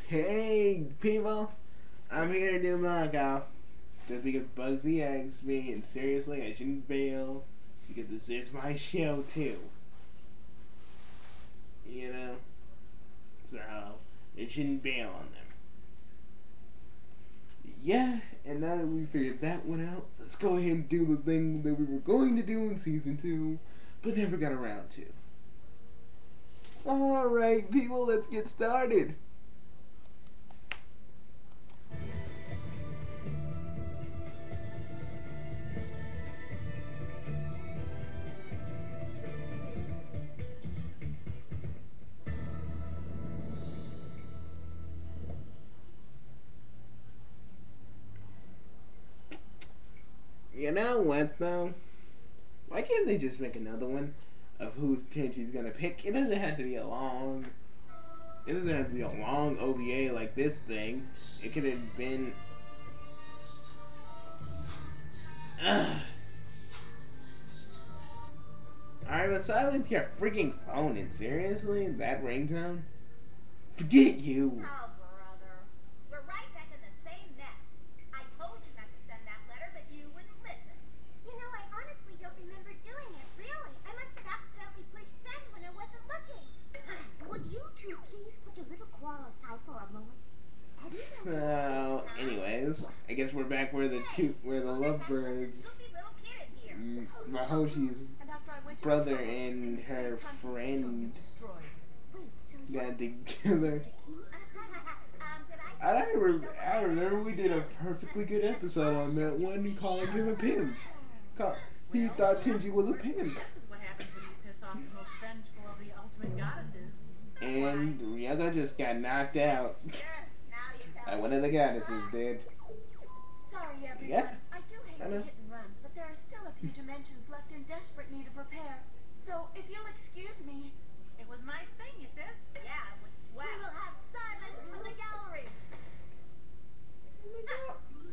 Hey, people! I'm here to do knockout. Just because Bugsy asks me, and seriously, I shouldn't bail. Because this is my show, too. You know? So, I shouldn't bail on them. Yeah, and now that we figured that one out, let's go ahead and do the thing that we were going to do in season 2, but never got around to. Alright, people, let's get started. You know what, though? Why can't they just make another one of whose team she's gonna pick? It doesn't have to be a long. It doesn't have to be a long OVA like this thing. It could have been. Ugh. Alright, but silence your freaking phone. And seriously, that ringtone? Forget you. Oh, brother. We're right back in the same mess. I told you not to send that letter, but you wouldn't listen. You know, I honestly don't remember doing it, really. I must have accidentally pushed send when I wasn't looking. Would you two please put your little quarrel aside for a moment? So, anyways, I guess we're back where the lovebirds, Goofy little kid in here. Mahoshi's brother and her friend got together. I remember we did a perfectly good episode on that one, calling him a pimp. He thought Tenji was a pimp. What happens when you piss off the most vengeful of the ultimate goddesses? And Ryoga just got knocked out. By one of the goddesses did. Sorry, everyone. Yeah. I do hate to hit and run, but there are still a few dimensions left in desperate need of repair. So, if you'll excuse me, It was my thing, you said. Yeah, it was we swell. will have silence from the gallery.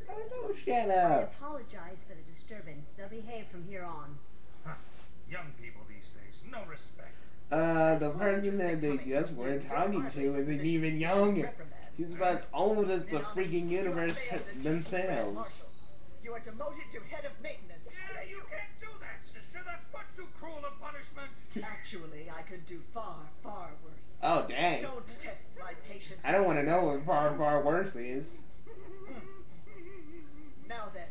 Oh, shut I up. apologize for the disturbance. They'll behave from here on. Young people these days, no respect. The person that they just were talking to isn't even young. She's about as old as the freaking universe themselves. You are demoted to head of maintenance. Yeah, you can't do that, sister. That's much too cruel a punishment. Actually, I could do far, far worse. Oh, dang. Don't test my patience. I don't want to know what far, far worse is. Now then,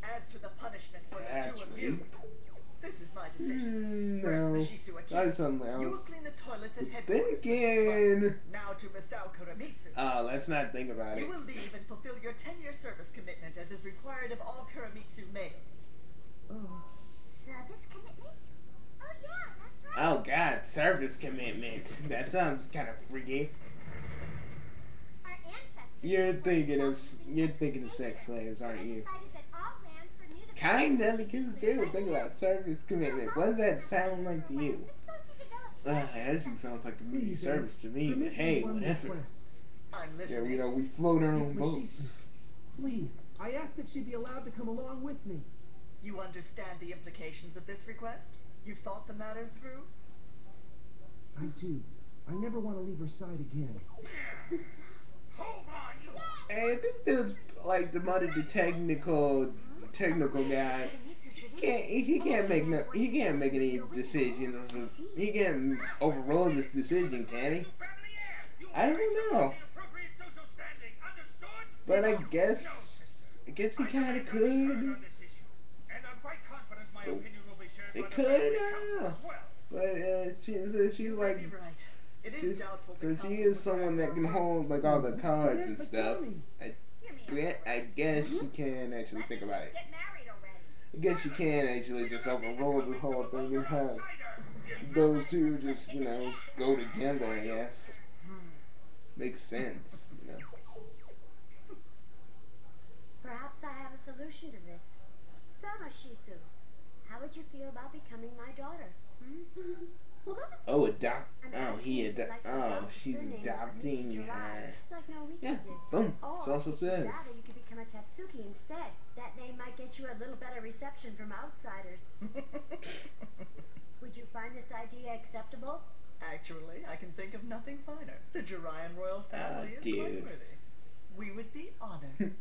as to the punishment for the That's two of you, rape. this is my decision. First, No. Mishisu Achi, That's something you will else. clean the toilets at But headquarters. then again. Now to Misao Kuramitsu. Let's not think about it. You will leave and fulfill your 10-year service commitment as is required of all Kuramitsu males. Service commitment? Oh, yeah, that's right. Oh, God. Service commitment. That sounds kind of freaky. Our ancestors You're thinking of sex slaves, aren't you? decided that all land for new Kinda, because dude, think about service commitment. What does that sound like to you? It actually sounds like community service to me, but hey, whatever. I'm Yeah, listening. we float our It's own Mashishi. boats. Please, I asked that she be allowed to come along with me. You understand the implications of this request? You've thought the matter through? I do. I never want to leave her side again. Hold on, you. Hey, this dude's like demoted to technical guy. He can't make any decisions. He can't overrule this decision, can he? I don't know. But I guess he kind of could. It could, I don't know. But she's like, You're right. It is she's, doubtful. so she is someone that can hold like all the cards and stuff. I guess she can actually think about it. Get married already. I guess you can actually just overrule the whole thing and have those two just, go together, I guess. Makes sense, Perhaps I have a solution to this. So, Mashisu, how would you feel about becoming my daughter? Oh, she's adopting her. Just like Noriko Yeah, did. boom. Or, Salsa says. sadly, you could become a Tatsuki instead. That name might get you a little better reception from outsiders. Would you find this idea acceptable? Actually, I can think of nothing finer. The Jorian royal family is dude. blameworthy. We would be honored.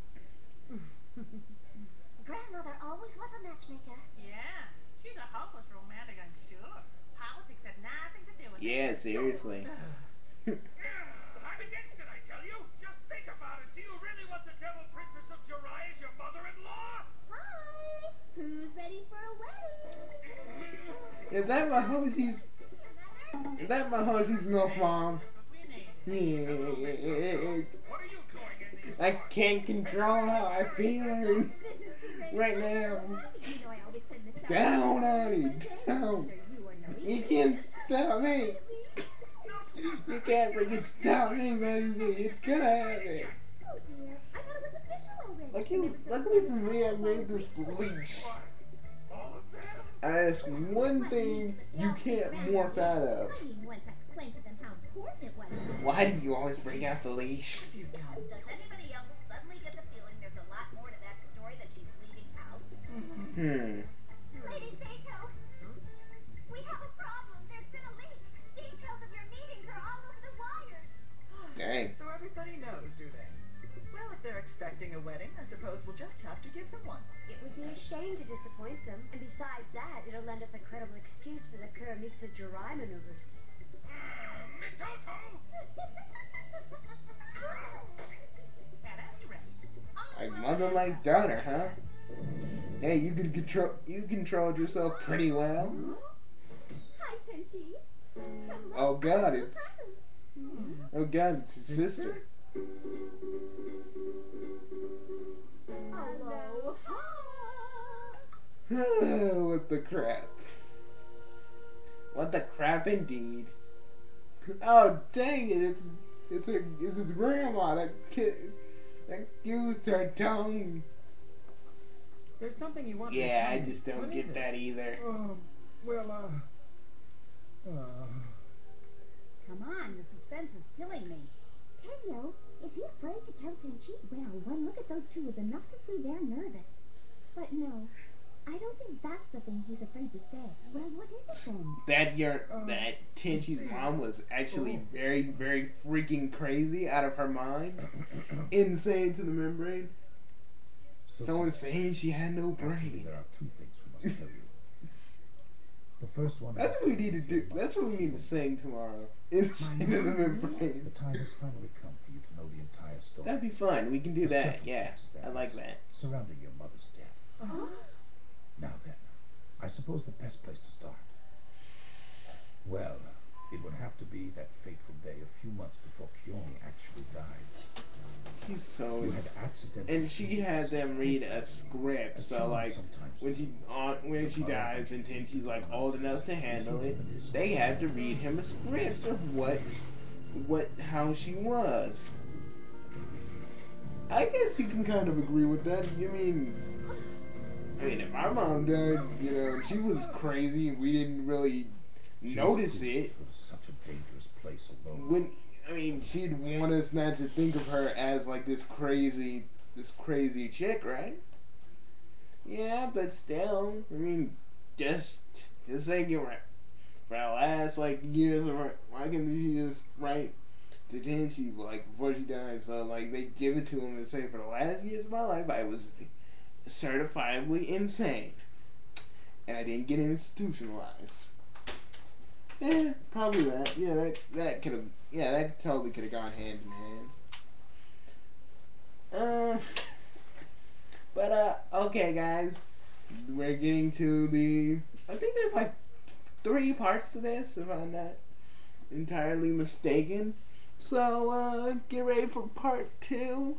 Grandmother always was a matchmaker. Yeah, she's a hopeless romantic, I'm sure. Politics had nothing to do with it. Yeah, seriously. I'm against it, I tell you. Just think about it. Do you really want the Devil Princess of Jirai as your mother-in-law? Hi! Who's ready for a wedding? Is that Mahoshi's? Is that Mahoshi's milk mom? We need Yeah. What are you doing in these I can't control how I feel right now. You know I always send this out. Down on it, down. You can't stop me. You can't freaking stop me, baby. It's gonna happen. Oh dear, I thought it was official already. Luckily for me, I made this leash. all of them? That's one thing you can't morph out of. I mean, once I explained to them how important it was. Why do you always bring out the leash? You guys. Does anybody else suddenly get the feeling there's a lot more to that story that she's leaving out? Lady Sato, we have a problem. There's been a leak. Details of your meetings are all over the wire. Dang. So everybody knows, do they? Well, if they're expecting a wedding, I suppose we'll just have to give them one. It would be a shame to disappoint them, and besides that, it'll lend us a credible excuse for the Kuromitsu Jirai maneuvers. Mitoto! At any rate, Like mother, like daughter, huh? Hey, you controlled yourself pretty well. Hi, Tenchi. Oh God, it's oh God, it's his sister. Hello. What the crap? What the crap indeed? Oh dang it! It's his grandma that used her tongue. There's something you want me to Yeah, tell I you. just don't What is get it? that either. Well, Come on, the suspense is killing me. Tenyo, is he afraid to tell Tenchi? Well, one look at those two is enough to see they're nervous. But no, I don't think that's the thing he's afraid to say. Well, what is it then? That Tenchi's mom was actually very, very freaking crazy out of her mind. Insane to the membrane. Someone's saying she had no Actually, brain. there are two things we must tell you. The first one. That's what we need to do. That's what we need to sing tomorrow. Insane to the The membrane. time has finally come for you to know the entire story. That'd be fun. We can do The that. Yeah, circumstances, I like is, that. Surrounding your mother's death. Now then, I suppose the best place to start. Well, it would have to be that fateful day a few months before Kiyomi actually died. She's so. You had accidentally. And she had them read a script, so like when she dies, and then she's like old enough to handle it, they have to read him a script of how she was. I guess you can kind of agree with that. I mean, if our mom died, she was crazy, and we didn't really notice it. Such a dangerous place alone. She'd want us not to think of her as like this crazy chick, right? Yeah, but still, just saying it right. For the last years of her, why can't she just write to Tenchi before she died? So they give it to him and say, for the last years of my life, I was certifiably insane, and I didn't get institutionalized. Yeah, probably that. Yeah, that could have. Yeah, that totally could have gone hand in hand. Okay, guys, we're getting to the. I think there's 3 parts to this, if I'm not entirely mistaken. So get ready for part 2.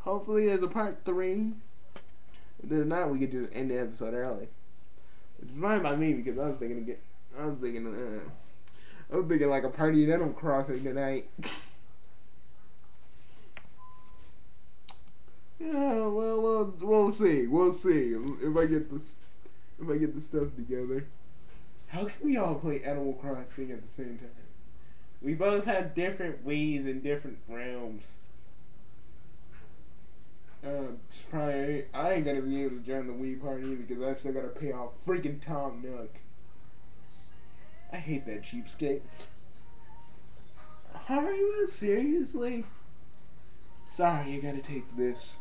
Hopefully, there's a part 3. If there's not, we can just end the episode early. It's fine by me because I was thinking like a party in Animal Crossing tonight. Yeah, well, we'll see. We'll see if I get the stuff together. How can we all play Animal Crossing at the same time? We both have different Wii's in different rooms. Probably I ain't gonna be able to join the Wii party because I still gotta pay off freaking Tom Nook. I hate that cheapskate. Harima, seriously? Sorry, you gotta take this.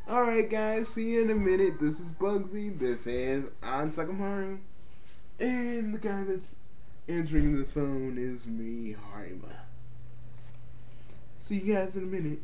Alright guys, see you in a minute. This is Bugsy. This is Ansakamaru. And the guy that's answering the phone is me, Harima. See you guys in a minute.